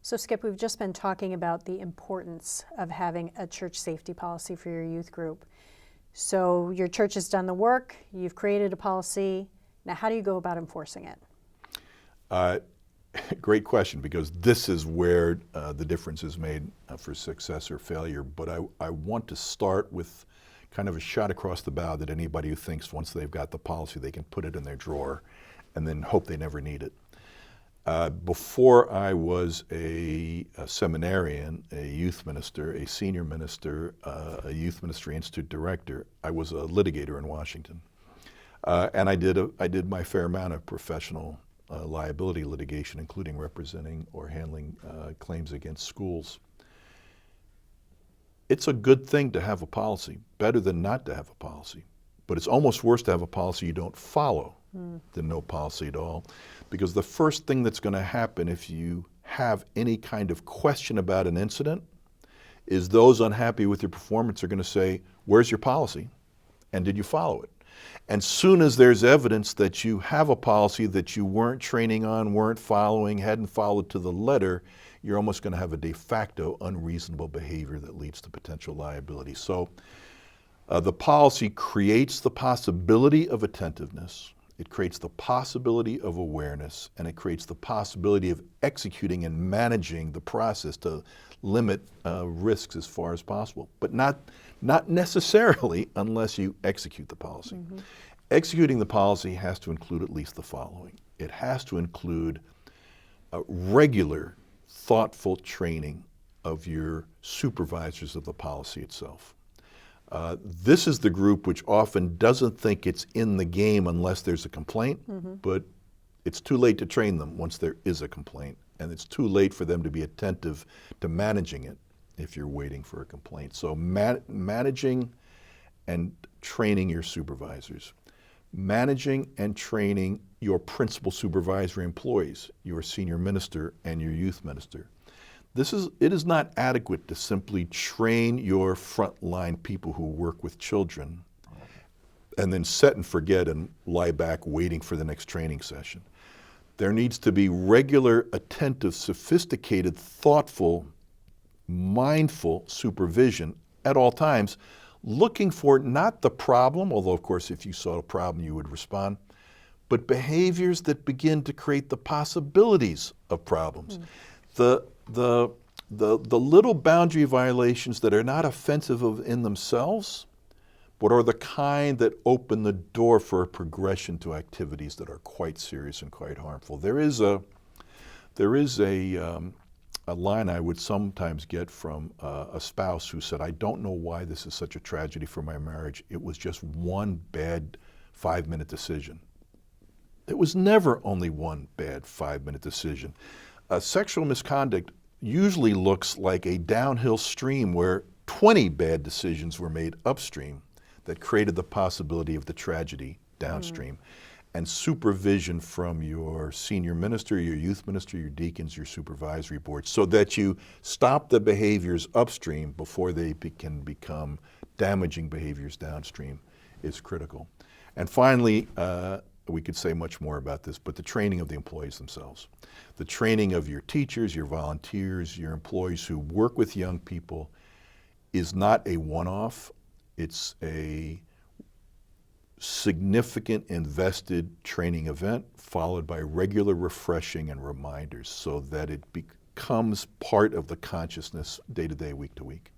So Skip, we've just been talking about the importance of having a church safety policy for your youth group. So your church has done the work, you've created a policy. Now how do you go about enforcing it? Great question, because this is where the difference is made for success or failure. But I want to start with kind of a shot across the bow that anybody who thinks once they've got the policy they can put it in their drawer and then hope they never need it. Before I was a seminarian, a youth minister, a senior minister, a Youth Ministry Institute director, I was a litigator in Washington. And I did my fair amount of professional liability litigation, including representing or handling claims against schools. It's a good thing to have a policy, better than not to have a policy. But it's almost worse to have a policy you don't follow than no policy at all. Because the first thing that's going to happen if you have any kind of question about an incident is those unhappy with your performance are going to say, where's your policy? And did you follow it? And soon as there's evidence that you have a policy that you weren't training on, weren't following, hadn't followed to the letter, you're almost going to have a de facto unreasonable behavior that leads to potential liability. So the policy creates the possibility of attentiveness. It creates the possibility of awareness, and it creates the possibility of executing and managing the process to limit risks as far as possible, but not necessarily unless you execute the policy. Executing the policy has to include at least the following. It has to include regular, thoughtful training of your supervisors of the policy itself. This is the group which often doesn't think it's in the game unless there's a complaint, but it's too late to train them once there is a complaint, and it's too late for them to be attentive to managing it if you're waiting for a complaint. So managing and training your supervisors, managing and training your principal supervisory employees, your senior minister and your youth minister. It is not adequate to simply train your frontline people who work with children and then set and forget and lie back waiting for the next training session. There needs to be regular, attentive, sophisticated, thoughtful, mindful supervision at all times, looking for not the problem, although of course if you saw a problem you would respond, but behaviors that begin to create the possibilities of problems. The little boundary violations that are not offensive in themselves, but are the kind that open the door for a progression to activities that are quite serious and quite harmful. There is a line I would sometimes get from a spouse who said, I don't know why this is such a tragedy for my marriage. It was just one bad 5-minute decision. It was never only one bad 5-minute decision. Sexual misconduct usually looks like a downhill stream where 20 bad decisions were made upstream that created the possibility of the tragedy downstream. And supervision from your senior minister, your youth minister, your deacons, your supervisory board, so that you stop the behaviors upstream before they can become damaging behaviors downstream is critical. And finally, we could say much more about this, but the training of the employees themselves. The training of your teachers, your volunteers, your employees who work with young people is not a one-off. It's a significant invested training event followed by regular refreshing and reminders so that it becomes part of the consciousness day to day, week to week.